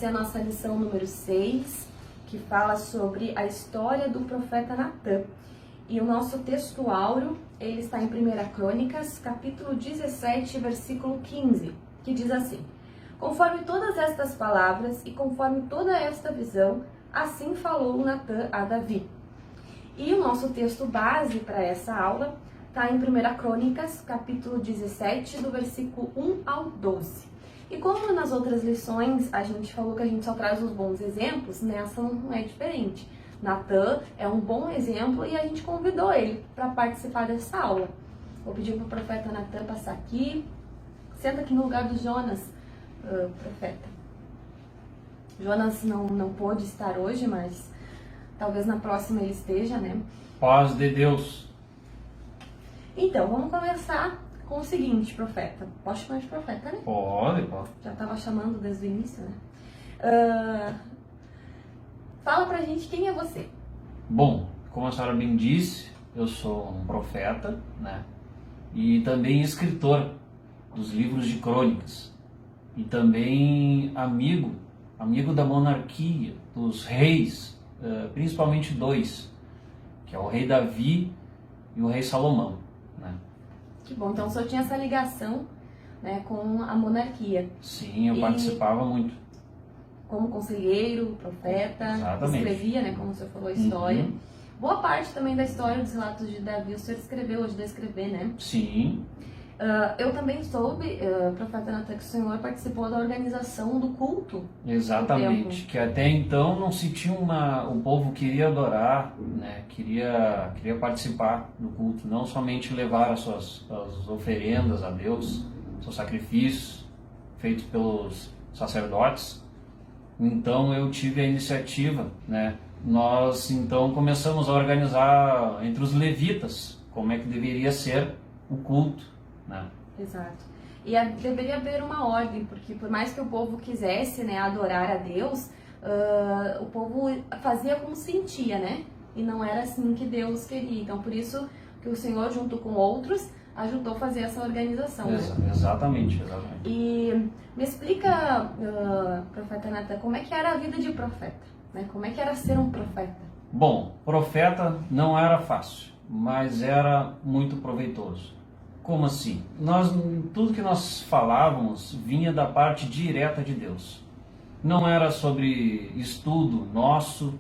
Essa é a nossa lição número 6, que fala sobre a história do profeta Natã. E o nosso texto áureo, ele está em 1 Crônicas, capítulo 17, versículo 15, que diz assim: Conforme todas estas palavras e conforme toda esta visão, assim falou Natã a Davi. E o nosso texto base para essa aula está em 1 Crônicas, capítulo 17, do versículo 1 ao 12. E como nas outras lições a gente falou que a gente só traz os bons exemplos, nessa não é diferente. Natã é um bom exemplo e a gente convidou ele para participar dessa aula. Vou pedir para o profeta Natã passar aqui. Senta aqui no lugar do Jonas, profeta. Jonas não pôde estar hoje, mas talvez na próxima ele esteja, né? Paz de Deus. Então, vamos começar com o seguinte, profeta. Pode chamar de profeta, né? Pode. Já estava chamando desde o início, né? Fala pra gente quem é você. Bom, como a senhora bem disse, eu sou um profeta, né? E também escritor dos livros de crônicas. E também amigo da monarquia, dos reis, principalmente dois, que é o rei Davi e o rei Salomão, né? Que bom, então o senhor tinha essa ligação, né, com a monarquia. Sim, eu participava muito. Como conselheiro, profeta, Exatamente. Escrevia, né, como o senhor falou, a história. Boa parte também da história dos relatos de Davi, o senhor escreveu, hoje de escrever, né? Sim. Eu também soube, profeta Natã, que o senhor participou da organização do culto. Exatamente, que até então não se tinha o povo queria adorar, né? Queria participar do culto, não somente levar as oferendas a Deus, seus sacrifícios feitos pelos sacerdotes. Então eu tive a iniciativa, né? Nós então começamos a organizar entre os levitas como é que deveria ser o culto, né? Exato. E deveria haver uma ordem, porque por mais que o povo quisesse, né, adorar a Deus, o povo fazia como sentia, né? E não era assim que Deus queria. Então por isso que o Senhor, junto com outros, ajudou a fazer essa organização. Né? Exatamente. E me explica, profeta Natã, como é que era a vida de profeta? Né? Como é que era ser um profeta? Bom, profeta não era fácil, mas era muito proveitoso. Como assim? Tudo que nós falávamos vinha da parte direta de Deus. Não era sobre estudo nosso,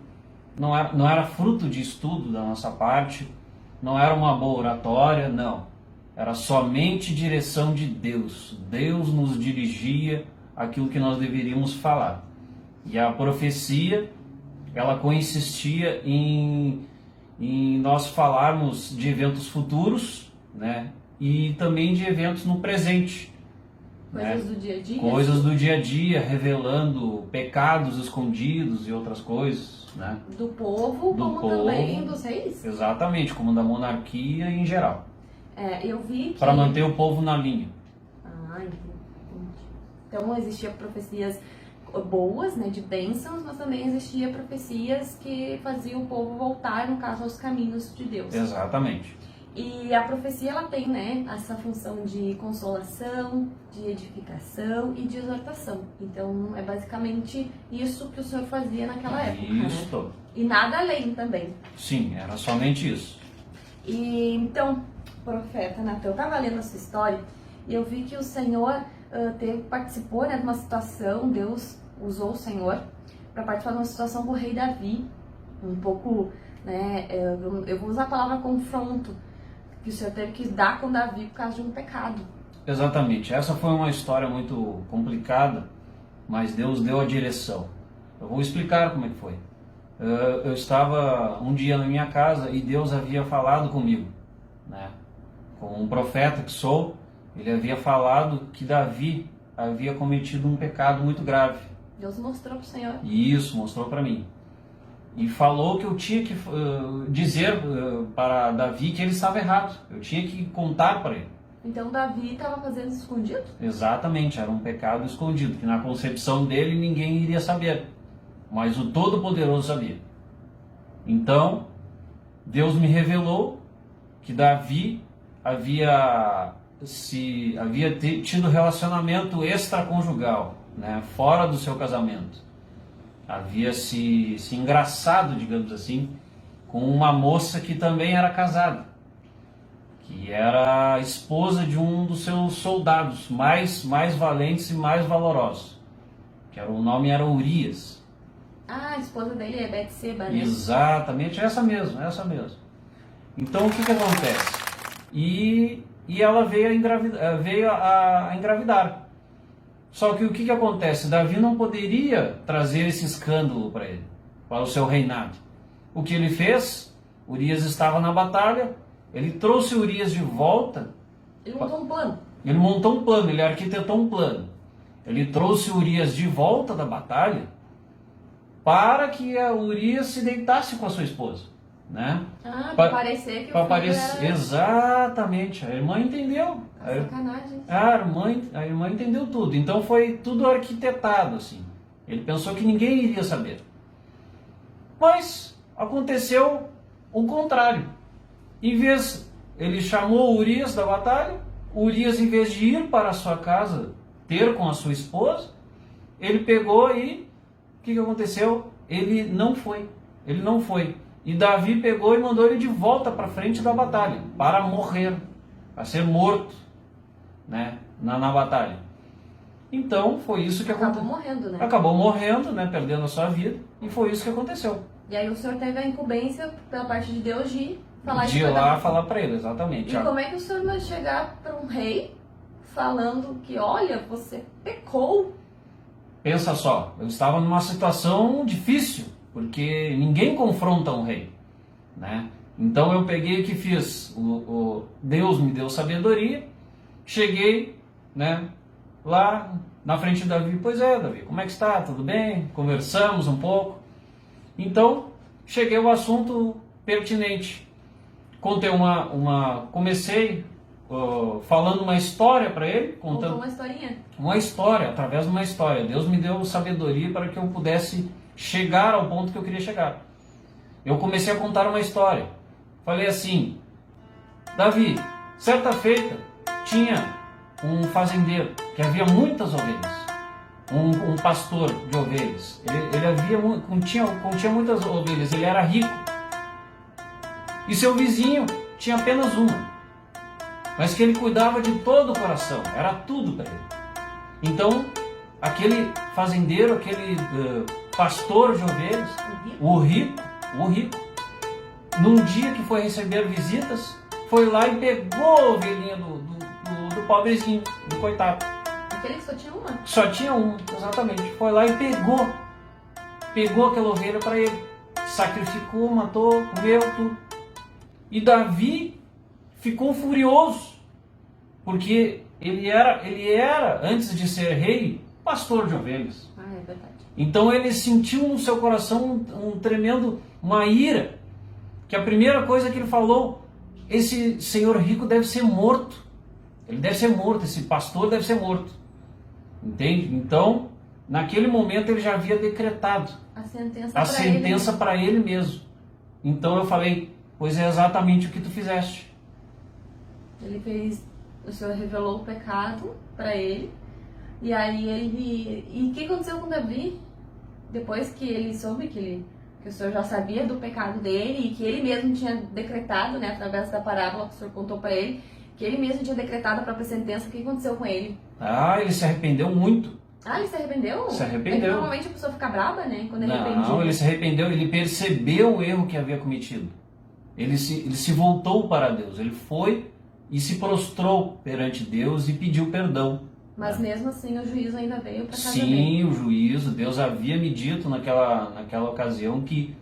não era fruto de estudo da nossa parte, não era uma boa oratória, não. Era somente direção de Deus. Deus nos dirigia aquilo que nós deveríamos falar. E a profecia, ela consistia em nós falarmos de eventos futuros, né? E também de eventos no presente. Coisas, né? do dia a dia? Coisas do dia a dia, revelando pecados escondidos e outras coisas. Né? Do povo, como também dos reis? Exatamente, como da monarquia em geral. Eu vi que... Para manter o povo na linha. Entendi. Então existiam profecias boas, né, de bênçãos, mas também existia profecias que faziam o povo voltar, no caso, aos caminhos de Deus. Exatamente. E a profecia, ela tem, né, essa função de consolação, de edificação e de exortação. Então, é basicamente isso que o Senhor fazia naquela época. Isso. Né? E nada além também. Sim, era somente isso. E então, profeta Natã, eu estava lendo a sua história e eu vi que o Senhor participou, né, de uma situação, Deus usou o Senhor para participar de uma situação com o rei Davi. Um pouco, né, eu vou usar a palavra confronto, que o Senhor teve que dar com Davi por causa de um pecado. Exatamente. Essa foi uma história muito complicada, mas Deus deu a direção. Eu vou explicar como é que foi. Eu estava um dia na minha casa e Deus havia falado comigo, né? Com um profeta que sou, ele havia falado que Davi havia cometido um pecado muito grave. Deus mostrou para o Senhor. Isso, mostrou para mim. E falou que eu tinha que dizer para Davi que ele estava errado. Eu tinha que contar para ele. Então Davi estava fazendo isso escondido? Exatamente, era um pecado escondido, que na concepção dele ninguém iria saber. Mas o Todo-Poderoso sabia. Então, Deus me revelou que Davi havia tido relacionamento extraconjugal, né, fora do seu casamento. havia se engraçado, digamos assim, com uma moça que também era casada, que era a esposa de um dos seus soldados mais valentes e mais valorosos, o nome era Urias. Ah, a esposa dele é Betseba, né? Exatamente, essa mesmo, essa mesmo. Então o que acontece? E ela veio a engravidar. Só que o que acontece? Davi não poderia trazer esse escândalo para ele, para o seu reinado. O que ele fez? Urias estava na batalha, ele trouxe Urias de volta. Ele montou um plano. Ele montou um plano, ele arquitetou um plano. Ele trouxe Urias de volta da batalha para que a Urias se deitasse com a sua esposa, né? Ah, para parecer que o filho era... Exatamente, a irmã entendeu. Sacanagem. A irmã entendeu tudo. Então foi tudo arquitetado assim. Ele pensou que ninguém iria saber. Mas aconteceu o contrário. Ele chamou Urias da batalha. Urias, em vez de ir para a sua casa ter com a sua esposa, ele pegou e o que aconteceu? Ele não foi. E Davi pegou e mandou ele de volta para frente da batalha, para morrer, para ser morto, né, na batalha. Então foi isso que aconteceu. Acabou morrendo, né? Acabou morrendo, né, perdendo a sua vida, e foi isso que aconteceu. E aí o senhor teve a incumbência pela parte de Deus de falar isso. De ir lá falar para ele, exatamente. E como é que o senhor vai chegar para um rei falando que, olha, você pecou? Pensa só, eu estava numa situação difícil, porque ninguém confronta um rei, né? Então eu peguei o que fiz, Deus me deu sabedoria, cheguei, né, lá na frente de Davi. Pois é, Davi, como é que está? Tudo bem? Conversamos um pouco. Então cheguei ao assunto pertinente. Comecei falando uma história para ele, contando uma historinha. Uma história, através de uma história. Deus me deu sabedoria para que eu pudesse chegar ao ponto que eu queria chegar. Eu comecei a contar uma história. Falei assim: Davi, certa feita tinha um fazendeiro que havia muitas ovelhas, um pastor de ovelhas. Ele continha muitas ovelhas, ele era rico. E seu vizinho tinha apenas uma, mas que ele cuidava de todo o coração, era tudo para ele. Então, aquele fazendeiro, aquele pastor de ovelhas, o rico, num dia que foi receber visitas, foi lá e pegou a ovelhinha do pobrezinho, do coitado. Aquele que só tinha uma? Só tinha uma, exatamente. Foi lá e pegou aquela ovelha para ele, sacrificou, matou, comeu tudo. E Davi ficou furioso, porque ele era, antes de ser rei, pastor de ovelhas. Ah, é verdade. Então ele sentiu no seu coração uma ira, que a primeira coisa que ele falou: esse senhor rico deve ser morto. Ele deve ser morto, esse pastor deve ser morto. Entende? Então, naquele momento ele já havia decretado a sentença para ele mesmo. Então eu falei: pois é exatamente o que tu fizeste. O Senhor revelou o pecado para ele. E aí e o que aconteceu com Davi? Depois que ele soube que o Senhor já sabia do pecado dele e que ele mesmo tinha decretado, né, através da parábola que o Senhor contou para ele, que ele mesmo tinha decretado a própria sentença, o que aconteceu com ele? Ah, ele se arrependeu muito. Ah, ele se arrependeu? Se arrependeu. É que normalmente a pessoa fica brava, né, quando é arrependido. Não, ele se arrependeu, ele percebeu o erro que havia cometido. Ele se voltou para Deus, ele foi e se prostrou perante Deus e pediu perdão. Mas mesmo assim o juízo ainda veio para casa dele. Sim, o juízo, Deus havia me dito naquela ocasião que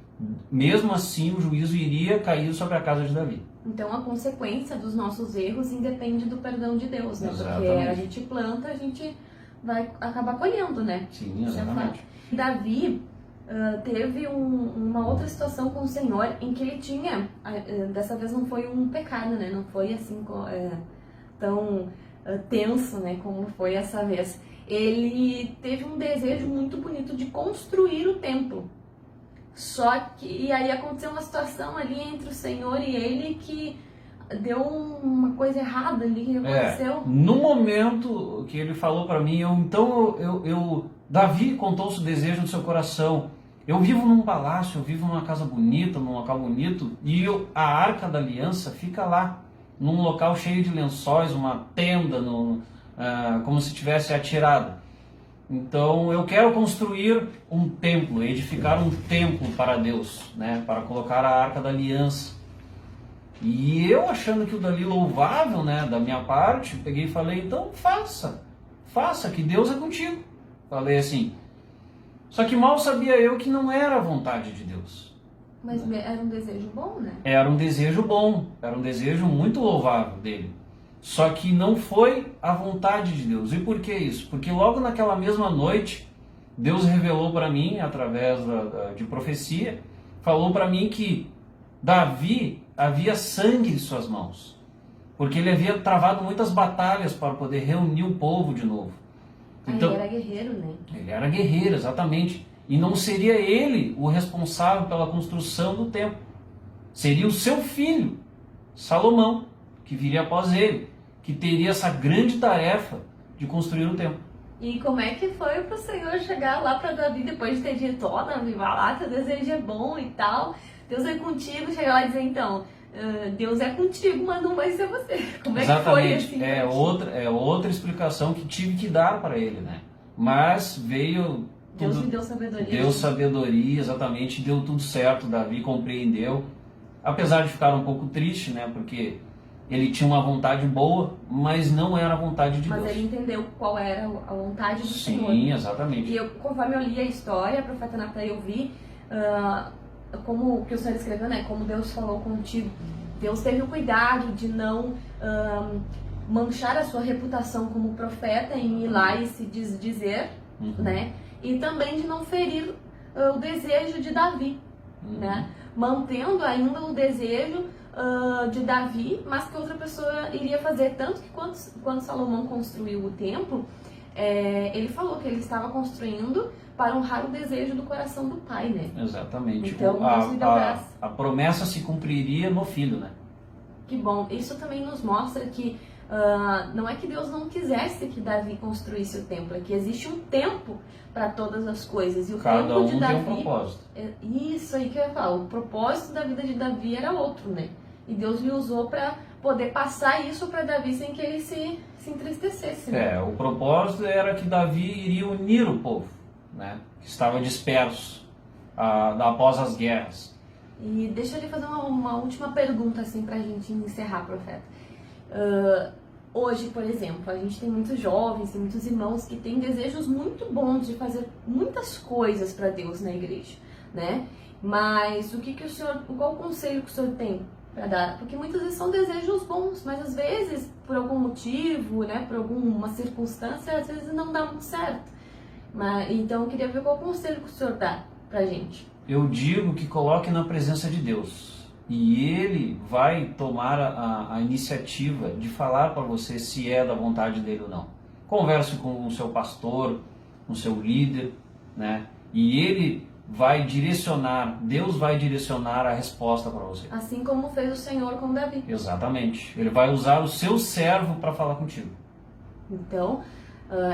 mesmo assim o juízo iria cair sobre a casa de Davi. Então a consequência dos nossos erros independe do perdão de Deus, né? Exatamente. Porque a gente planta, a gente vai acabar colhendo, né? Sim, exatamente. Davi teve uma outra situação com o Senhor em que ele tinha, dessa vez não foi um pecado, né? Não foi assim tão tenso, né? Como foi essa vez. Ele teve um desejo muito bonito de construir o templo. E aí aconteceu uma situação ali entre o Senhor e ele que deu uma coisa errada ali que aconteceu. No momento que ele falou para mim, Davi contou o desejo do seu coração. Eu vivo num palácio, eu vivo numa casa bonita, num local bonito, e a Arca da Aliança fica lá, num local cheio de lençóis, uma tenda, como se tivesse atirada. Então eu quero construir um templo, edificar um templo para Deus, né, para colocar a Arca da Aliança. E eu, achando que o dali louvável, né, da minha parte, peguei e falei, então faça, que Deus é contigo. Falei assim. Só que mal sabia eu que não era a vontade de Deus. Mas era um desejo bom, né? Era um desejo bom, era um desejo muito louvável dele. Só que não foi a vontade de Deus. E por que isso? Porque logo naquela mesma noite, Deus revelou para mim, através de profecia, falou para mim que Davi havia sangue em suas mãos. Porque ele havia travado muitas batalhas para poder reunir o povo de novo. Então, ele era guerreiro, né? Ele era guerreiro, exatamente. E não seria ele o responsável pela construção do templo. Seria o seu filho, Salomão, que viria após ele, que teria essa grande tarefa de construir o templo. E como é que foi para o Senhor chegar lá para Davi depois de ter dito, ó, Davi, vai lá, teu desejo é bom e tal, Deus é contigo, chegar lá e dizer, então, Deus é contigo, mas não vai ser você. Como é que foi assim? É outra explicação que tive que dar para ele, né? Mas veio... Deus me deu sabedoria. Deu sabedoria, exatamente, deu tudo certo, Davi compreendeu. Apesar de ficar um pouco triste, né? Porque ele tinha uma vontade boa, mas não era a vontade de Deus. Mas ele entendeu qual era a vontade do Senhor. Sim, exatamente. E conforme eu li a história, a profeta Natan, eu vi como o que o Senhor escreveu, né? Como Deus falou contigo. Deus teve o cuidado de não manchar a sua reputação como profeta em ir lá e se dizer, né? E também de não ferir o desejo de Davi, né? Mantendo ainda o desejo de Davi, mas que outra pessoa iria fazer. Tanto que quando Salomão construiu o templo, ele falou que ele estava construindo para honrar o desejo do coração do pai, né? Exatamente. Então, Deus me deu graça. A promessa se cumpriria no filho, né? Que bom. Isso também nos mostra que não é que Deus não quisesse que Davi construísse o templo, é que existe um tempo para todas as coisas. E o Cada tempo de um Davi, tem um propósito. Isso aí que eu ia falar. O propósito da vida de Davi era outro, né? E Deus lhe usou para poder passar isso para Davi sem que ele se entristecesse. Né? O propósito era que Davi iria unir o povo, né? Que estava disperso após as guerras. E deixa eu lhe fazer uma última pergunta assim para a gente encerrar, profeta. Hoje, por exemplo, a gente tem muitos jovens e muitos irmãos que têm desejos muito bons de fazer muitas coisas para Deus na igreja, né? Mas qual conselho que o senhor tem para dar? Porque muitas vezes são desejos bons, mas às vezes, por algum motivo, né, por alguma circunstância, às vezes não dá muito certo. Então eu queria ver qual conselho que o senhor dá pra gente. Eu digo que coloque na presença de Deus. E Ele vai tomar a iniciativa de falar para você se é da vontade dele ou não. Converse com o seu pastor, com o seu líder, né? E ele vai direcionar, Deus vai direcionar a resposta para você. Assim como fez o Senhor com Davi. Exatamente. Ele vai usar o seu servo para falar contigo. Então,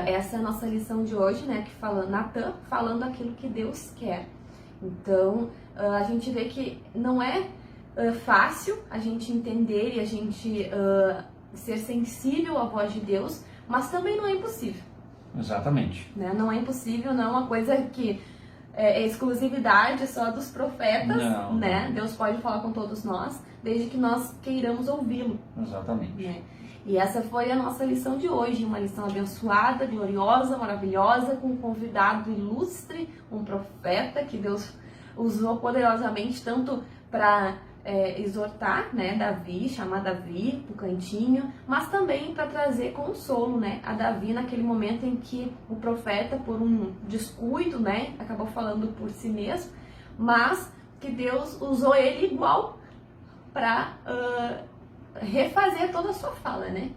essa é a nossa lição de hoje, né? Que fala Natan falando aquilo que Deus quer. Então, a gente vê que não é fácil a gente entender e a gente ser sensível à voz de Deus, mas também não é impossível. Exatamente. Né? Não é impossível, não é uma coisa que é exclusividade só dos profetas, não, né? Deus pode falar com todos nós, desde que nós queiramos ouvi-lo. Exatamente. Né? E essa foi a nossa lição de hoje, uma lição abençoada, gloriosa, maravilhosa, com um convidado ilustre, um profeta que Deus usou poderosamente tanto para exortar, né, Davi, chamar Davi pro cantinho, mas também para trazer consolo, né, a Davi naquele momento em que o profeta, por um descuido, né, acabou falando por si mesmo, mas que Deus usou ele igual para refazer toda a sua fala, né?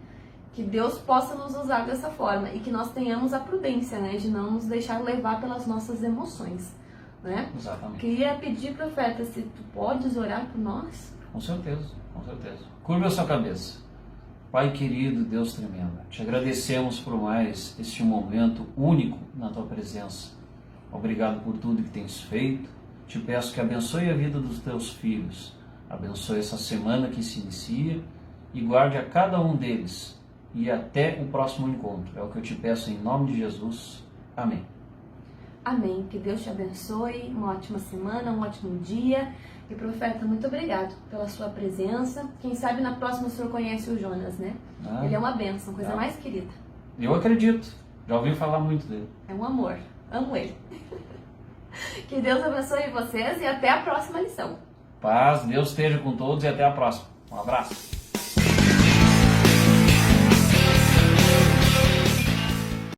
Que Deus possa nos usar dessa forma e que nós tenhamos a prudência, né, de não nos deixar levar pelas nossas emoções. Né? Exatamente. Queria pedir, profeta, se tu podes orar por nós? Com certeza, com certeza. Curva a sua cabeça. Pai querido, Deus tremendo, te agradecemos por mais este momento único na tua presença. Obrigado por tudo que tens feito. Te peço que abençoe a vida dos teus filhos. Abençoe essa semana que se inicia e guarde a cada um deles. E até o próximo encontro. É o que eu te peço em nome de Jesus. Amém. Amém. Que Deus te abençoe. Uma ótima semana, um ótimo dia. E, profeta, muito obrigado pela sua presença. Quem sabe na próxima o senhor conhece o Jonas, né? Ele é uma bênção, coisa mais querida. Eu acredito. Já ouvi falar muito dele. É um amor. Amo ele. Que Deus abençoe vocês e até a próxima lição. Paz, Deus esteja com todos e até a próxima. Um abraço.